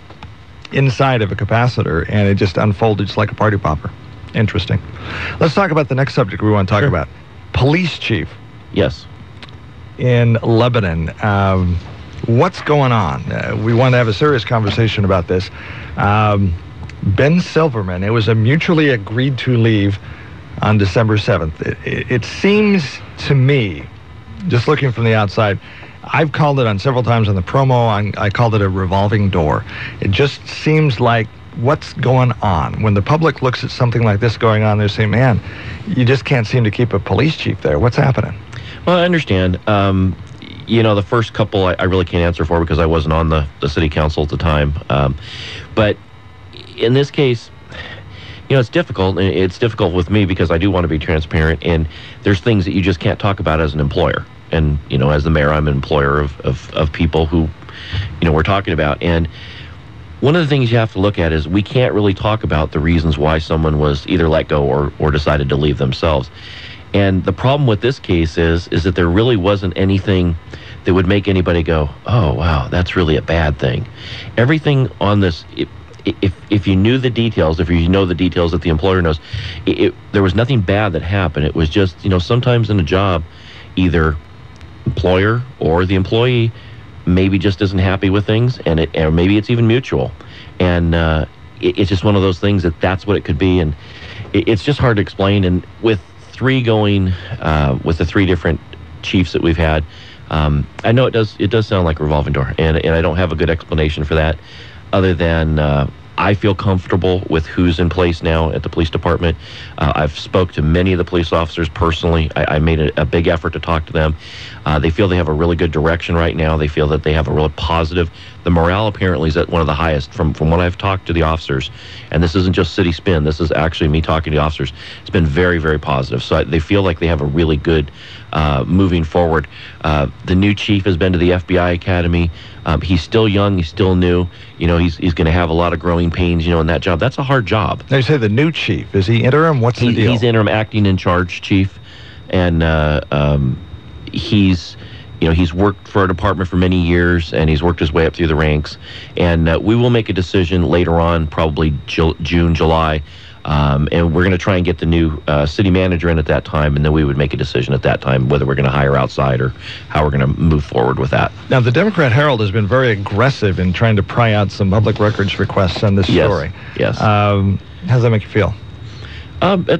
inside of a capacitor, and it just unfolded just like a party popper. Interesting. Let's talk about the next subject we want to talk about. Police chief. Yes. In Lebanon. What's going on? We want to have a serious conversation about this. Ben Silverman, it was a mutually agreed to leave on December 7th. It seems to me, just looking from the outside, I've called it on several times on the promo, I called it a revolving door. It just seems like what's going on? When the public looks at something like this going on, they're saying, man, you just can't seem to keep a police chief there. What's happening? Well, I understand. The first couple I really can't answer for because I wasn't on the city council at the time. But in this case, it's difficult. It's difficult with me because I do want to be transparent, and there's things that you just can't talk about as an employer. And, as the mayor, I'm an employer of people who, we're talking about. And one of the things you have to look at is we can't really talk about the reasons why someone was either let go or decided to leave themselves. And the problem with this case is that there really wasn't anything that would make anybody go, oh, wow, that's really a bad thing. Everything on this, if you knew the details, if you know the details that the employer knows, there was nothing bad that happened. It was just, sometimes in a job, either employer or the employee maybe just isn't happy with things, or maybe it's even mutual. And it's just one of those things that's what it could be. And it's just hard to explain. And with 3 going with the 3 different chiefs that we've had. I know it does sound like a revolving door, and I don't have a good explanation for that, other than I feel comfortable with who's in place now at the police department. I've spoke to many of the police officers personally. I made a big effort to talk to them. They feel they have a really good direction right now. They feel that they have a really positive. The morale apparently is at one of the highest from when I've talked to the officers. And this isn't just city spin. This is actually me talking to the officers. It's been very, very positive. So they feel like they have a really good moving forward. The new chief has been to the FBI Academy. He's still young. He's still new. You know, he's going to have a lot of growing pains, you know, in that job. That's a hard job. Now you say the new chief. Is he interim? What's the deal? He's interim, acting in charge chief. And he's worked for our department for many years, and he's worked his way up through the ranks. And we will make a decision later on, probably June, July. And we're going to try and get the new city manager in at that time, and then we would make a decision at that time whether we're going to hire outside or how we're going to move forward with that. Now, the Democrat Herald has been very aggressive in trying to pry out some public records requests on this story. Yes. How does that make you feel? They're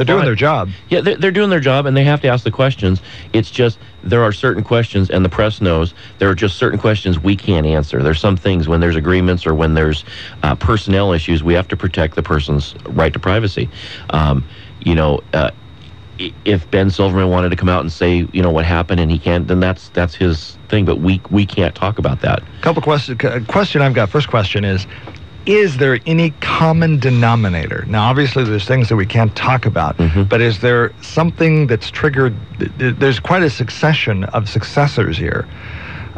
doing their job. Yeah, they're doing their job, and they have to ask the questions. It's just there are certain questions, and the press knows there are just certain questions we can't answer. There's some things when there's agreements or when there's personnel issues, we have to protect the person's right to privacy. If Ben Silverman wanted to come out and say, you know, what happened, and he can't, then that's his thing. But we can't talk about that. Couple questions. Question I've got. First question is there any common denominator? Now, obviously, there's things that we can't talk about, but is there something that's triggered? There's quite a succession of successors here.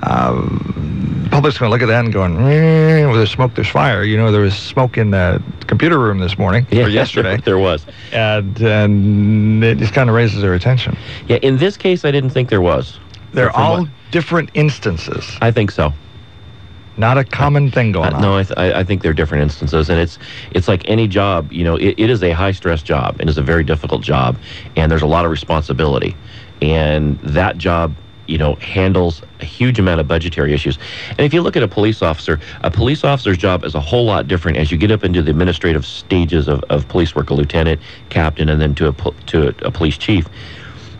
Public's going to look at that and going, well, there's smoke, there's fire. You know, there was smoke in the computer room this morning, or yesterday. There was. And it just kind of raises their attention. Yeah, in this case, I didn't think there was. They're all different instances. I think so. Not a common thing going on. No, I think they're different instances, and it's like any job. You know, it is a high-stress job. It is a very difficult job, and there's a lot of responsibility. And that job, you know, handles a huge amount of budgetary issues. And if you look at a police officer's job is a whole lot different as you get up into the administrative stages of police work, a lieutenant, captain, and then to a police chief.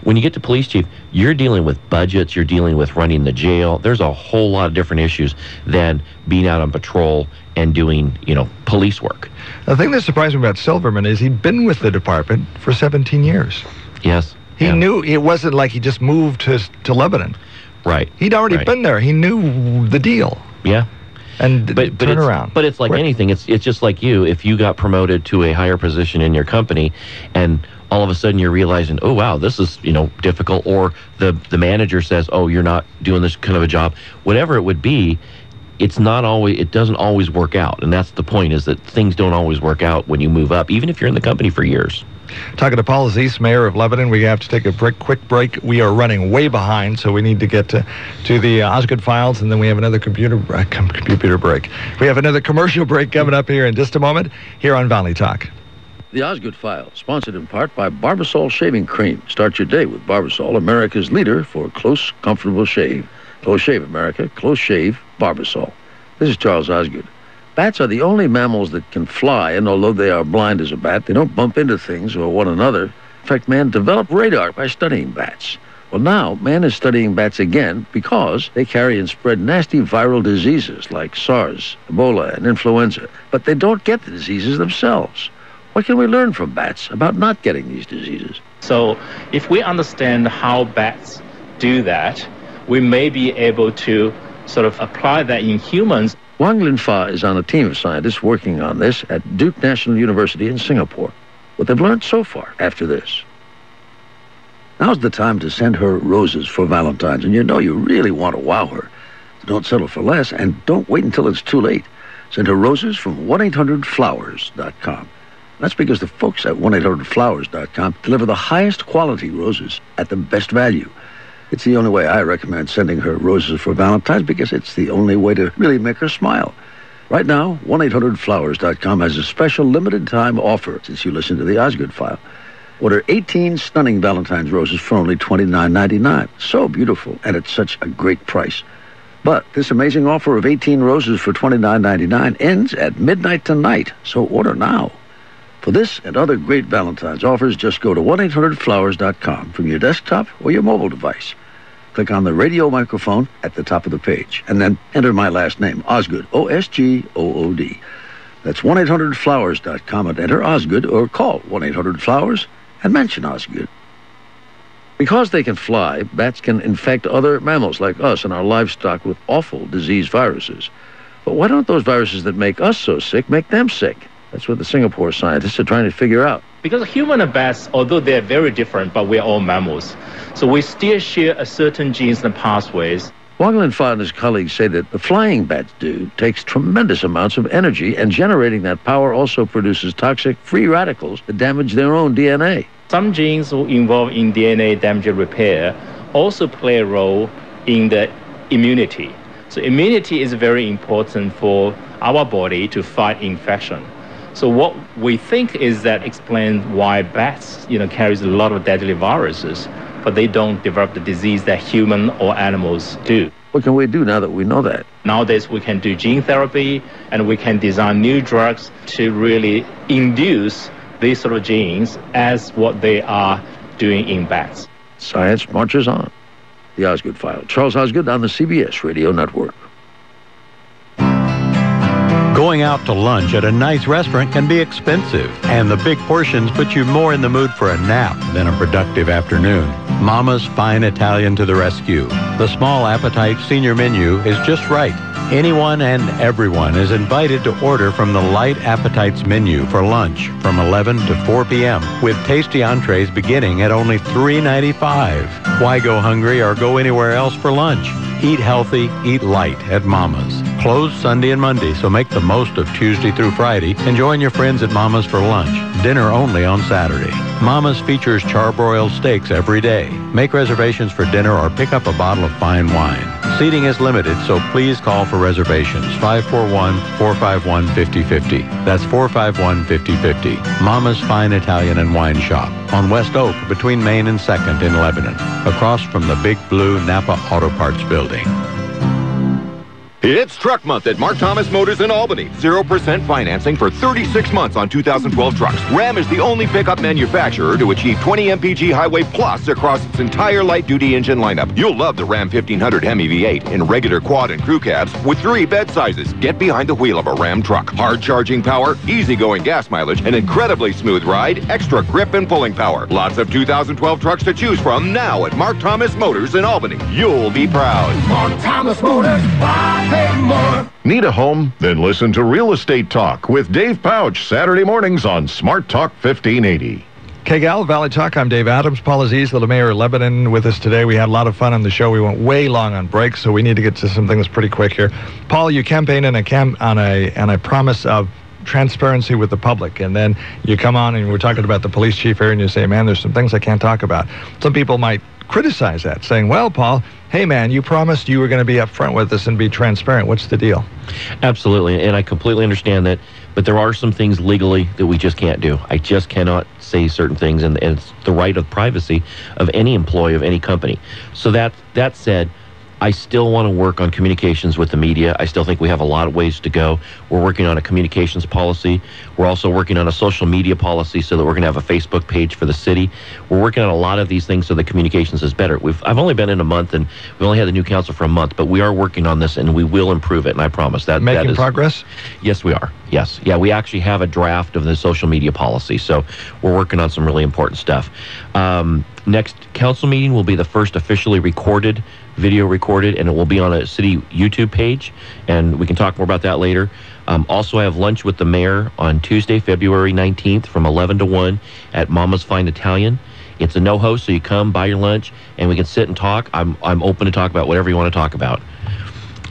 When you get to police chief, you're dealing with budgets, you're dealing with running the jail. There's a whole lot of different issues than being out on patrol and doing, you know, police work. The thing that surprised me about Silverman is he'd been with the department for 17 years. Yes. He knew it wasn't like he just moved to Lebanon. Right. He'd already been there. He knew the deal. Yeah. And turn around. But it's like anything. It's just like you. If you got promoted to a higher position in your company and all of a sudden you're realizing, oh, wow, this is, you know, difficult, or the manager says, oh, you're not doing this kind of a job, whatever it would be, it doesn't always work out. And that's the point, is that things don't always work out when you move up, even if you're in the company for years. Talking to Paul Aziz, mayor of Lebanon. We have to take a quick break. We are running way behind, so we need to get to the Osgood files, and then we have another computer break. We have another commercial break coming up here in just a moment here on Valley Talk. The Osgood File, sponsored in part by Barbasol Shaving Cream. Start your day with Barbasol, America's leader for close, comfortable shave. Close shave, America. Close shave, Barbasol. This is Charles Osgood. Bats are the only mammals that can fly, and although they are blind as a bat, they don't bump into things or one another. In fact, man developed radar by studying bats. Well, now, man is studying bats again because they carry and spread nasty viral diseases like SARS, Ebola, and influenza. But they don't get the diseases themselves. What can we learn from bats about not getting these diseases? So if we understand how bats do that, we may be able to sort of apply that in humans. Wang Linfa is on a team of scientists working on this at Duke National University in Singapore. What they've learned so far after this. Now's the time to send her roses for Valentine's, and you know you really want to wow her. So don't settle for less, and don't wait until it's too late. Send her roses from 1-800-Flowers.com. That's because the folks at 1-800-Flowers.com deliver the highest quality roses at the best value. It's the only way I recommend sending her roses for Valentine's, because it's the only way to really make her smile. Right now, 1-800-Flowers.com has a special limited time offer since you listen to the Osgood File. Order 18 stunning Valentine's roses for only $29.99. So beautiful, and at such a great price. But this amazing offer of 18 roses for $29.99 ends at midnight tonight, so order now. For this and other great Valentine's offers, just go to 1-800-Flowers.com from your desktop or your mobile device. Click on the radio microphone at the top of the page, and then enter my last name, Osgood, O-S-G-O-O-D. That's 1-800-Flowers.com and enter Osgood, or call 1-800-Flowers and mention Osgood. Because they can fly, bats can infect other mammals like us and our livestock with awful disease viruses. But why don't those viruses that make us so sick make them sick? That's what the Singapore scientists are trying to figure out. Because human and bats, although they're very different, but we're all mammals. So we still share a certain genes and pathways. Wang Linfa and his colleagues say that the flying bats do takes tremendous amounts of energy, and generating that power also produces toxic free radicals that damage their own DNA. Some genes involved in DNA damage repair also play a role in the immunity. So immunity is very important for our body to fight infection. So what we think is that explains why bats, carries a lot of deadly viruses, but they don't develop the disease that human or animals do. What can we do now that we know that? Nowadays, we can do gene therapy, and we can design new drugs to really induce these sort of genes as what they are doing in bats. Science marches on. The Osgood File. Charles Osgood on the CBS Radio Network. Going out to lunch at a nice restaurant can be expensive, and the big portions put you more in the mood for a nap than a productive afternoon. Mama's Fine Italian to the rescue. The small appetite senior menu is just right. Anyone and everyone is invited to order from the Light Appetites menu for lunch from 11 to 4 p.m. with tasty entrees beginning at only $3.95. Why go hungry or go anywhere else for lunch? Eat healthy, eat light at Mama's. Closed Sunday and Monday, so make the most of Tuesday through Friday and join your friends at Mama's for lunch. Dinner only on Saturday. Mama's features charbroiled steaks every day. Make reservations for dinner or pick up a bottle of fine wine. Seating is limited, so please call for reservations. 541-451-5050. That's 451-5050. Mama's Fine Italian and Wine Shop on West Oak between Main and 2nd in Lebanon, across from the Big Blue Napa Auto Parts Building. It's Truck Month at Mark Thomas Motors in Albany. 0% financing for 36 months on 2012 trucks. Ram is the only pickup manufacturer to achieve 20 mpg Highway Plus across its entire light-duty engine lineup. You'll love the Ram 1500 Hemi V8 in regular quad and crew cabs with 3 bed sizes. Get behind the wheel of a Ram truck. Hard charging power, easy-going gas mileage, an incredibly smooth ride, extra grip and pulling power. Lots of 2012 trucks to choose from now at Mark Thomas Motors in Albany. You'll be proud. Mark Thomas Motors, more. Need a home? Then listen to Real Estate Talk with Dave Pouch, Saturday mornings on Smart Talk 1580. KGAL Valley Talk. I'm Dave Adams. Paul Aziz, the mayor of Lebanon, with us today. We had a lot of fun on the show. We went way long on breaks, so we need to get to some things pretty quick here. Paul, you campaigned on a promise of transparency with the public, and then you come on and we're talking about the police chief here, and you say, man, there's some things I can't talk about. Some people might criticize that, saying, well, Paul, hey, man, you promised you were going to be upfront with us and be transparent. What's the deal? Absolutely, and I completely understand that, but there are some things legally that we just can't do. I just cannot say certain things, and it's the right of privacy of any employee of any company. So that said, I still want to work on communications with the media. I still think we have a lot of ways to go. We're working on a communications policy. We're also working on a social media policy so that we're going to have a Facebook page for the city. We're working on a lot of these things so the communications is better. I've only been in a month, and we've only had the new council for a month, but we are working on this, and we will improve it, and I promise that. Making progress? Yes, we are. Yes. Yeah, we actually have a draft of the social media policy, so we're working on some really important stuff. Next council meeting will be the first officially video recorded, and it will be on a city YouTube page, and we can talk more about that later. Also, I have lunch with the mayor on Tuesday, February 19th from 11 to 1 at Mama's Fine Italian. It's a no-host, so you come, buy your lunch, and we can sit and talk. I'm open to talk about whatever you want to talk about.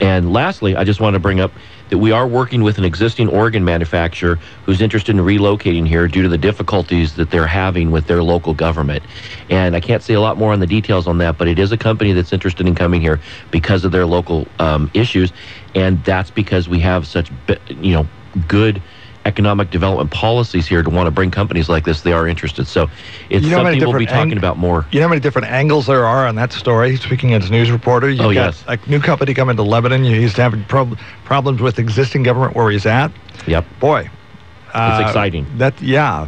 And lastly, I just want to bring up that we are working with an existing organ manufacturer who's interested in relocating here due to the difficulties that they're having with their local government. And I can't say a lot more on the details on that, but it is a company that's interested in coming here because of their local issues, and that's because we have such good economic development policies here to want to bring companies like this. They are interested. So it's something we'll be talking about more. You know how many different angles there are on that story? Speaking as a news reporter, you've got a new company coming to Lebanon. You used to have problems with existing government where he's at. Yep. Boy, It's exciting.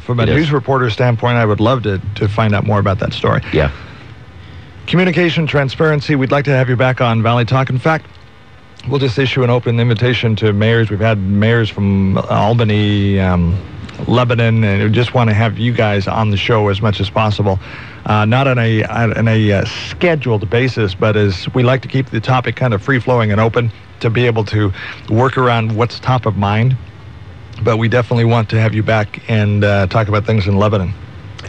From a news reporter standpoint, I would love to find out more about that story. Yeah. Communication, transparency, we'd like to have you back on Valley Talk. In fact, we'll just issue an open invitation to mayors. We've had mayors from Albany, Lebanon, and we just want to have you guys on the show as much as possible. Not on a scheduled basis, but as we like to keep the topic kind of free-flowing and open to be able to work around what's top of mind. But we definitely want to have you back and talk about things in Lebanon.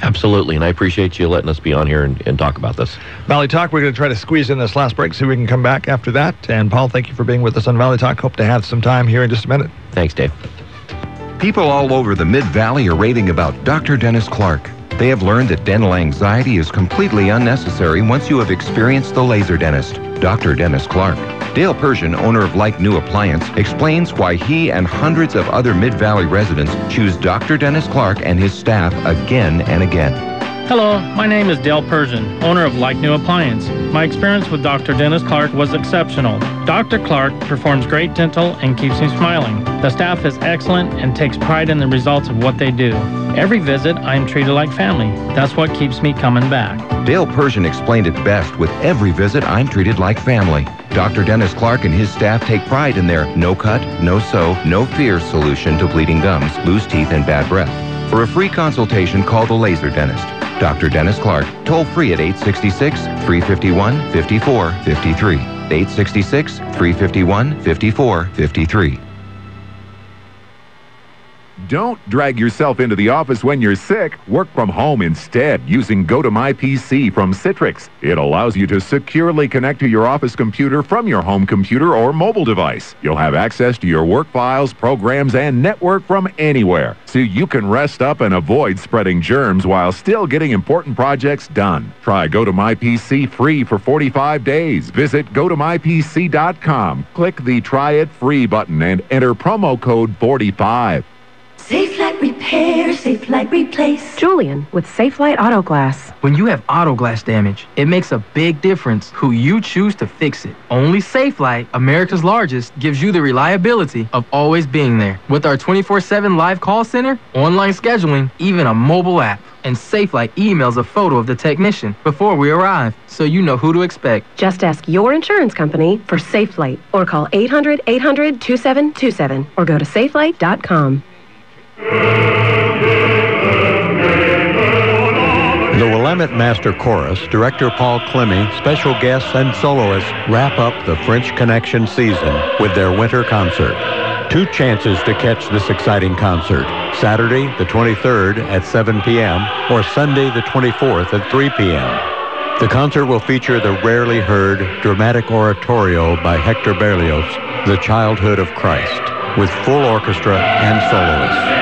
Absolutely, and I appreciate you letting us be on here and talk about this. Valley Talk, we're going to try to squeeze in this last break so we can come back after that. And Paul, thank you for being with us on Valley Talk. Hope to have some time here in just a minute. Thanks, Dave. People all over the Mid-Valley are raving about Dr. Dennis Clark. They have learned that dental anxiety is completely unnecessary once you have experienced the laser dentist, Dr. Dennis Clark. Dale Persian, owner of Like New Appliance, explains why he and hundreds of other Mid-Valley residents choose Dr. Dennis Clark and his staff again and again. Hello, my name is Dale Persian, owner of Like New Appliance. My experience with Dr. Dennis Clark was exceptional. Dr. Clark performs great dental and keeps me smiling. The staff is excellent and takes pride in the results of what they do. Every visit, I am treated like family. That's what keeps me coming back. Dale Persian explained it best with every visit, I'm treated like family. Dr. Dennis Clark and his staff take pride in their no cut, no sew, no fear solution to bleeding gums, loose teeth, and bad breath. For a free consultation, call the laser dentist. Dr. Dennis Clark, toll free at 866-351-5453. 866-351-5453. Don't drag yourself into the office when you're sick. Work from home instead using GoToMyPC from Citrix. It allows you to securely connect to your office computer from your home computer or mobile device. You'll have access to your work files, programs, and network from anywhere, so you can rest up and avoid spreading germs while still getting important projects done. Try GoToMyPC free for 45 days. Visit GoToMyPC.com. Click the Try It Free button and enter promo code 45. Safe Light Repair, Safe Light Replace. Julian with Safe Light Auto Glass. When you have auto glass damage, it makes a big difference who you choose to fix it. Only Safe Light, America's largest, gives you the reliability of always being there. With our 24/7 live call center, online scheduling, even a mobile app. And Safe Light emails a photo of the technician before we arrive, so you know who to expect. Just ask your insurance company for Safe Light or call 800-800-2727 or go to safelight.com. The Willamette Master Chorus, Director Paul Clemmy, special guests and soloists wrap up the French Connection season with their winter concert. 2 chances to catch this exciting concert: Saturday the 23rd at 7 p.m. or Sunday the 24th at 3 p.m. The concert will feature the rarely heard dramatic oratorio by Hector Berlioz, The Childhood of Christ, with full orchestra and soloists.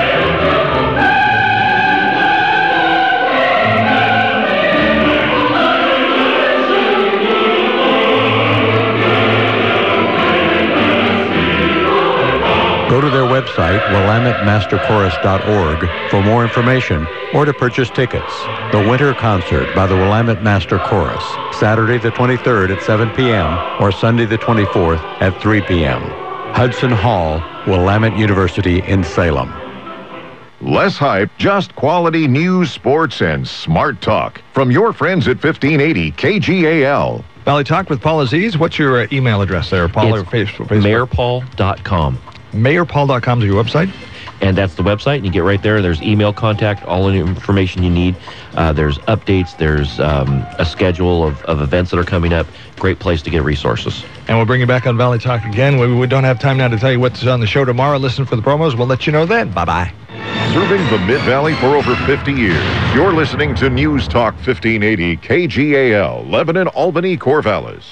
Go to their website, WillametteMasterChorus.org, for more information or to purchase tickets. The Winter Concert by the Willamette Master Chorus, Saturday the 23rd at 7 p.m. or Sunday the 24th at 3 p.m. Hudson Hall, Willamette University in Salem. Less hype, just quality news, sports, and smart talk. From your friends at 1580 KGAL. Valley Talk with Paul Aziz. What's your email address there, Paul? It's or Facebook? MayorPaul.com. MayorPaul.com is your website? And that's the website, and you get right there. There's email contact, all the information you need. There's updates. There's a schedule of events that are coming up. Great place to get resources. And we'll bring you back on Valley Talk again. We don't have time now to tell you what's on the show tomorrow. Listen for the promos. We'll let you know then. Bye-bye. Serving the Mid-Valley for over 50 years. You're listening to News Talk 1580 KGAL, Lebanon, Albany, Corvallis.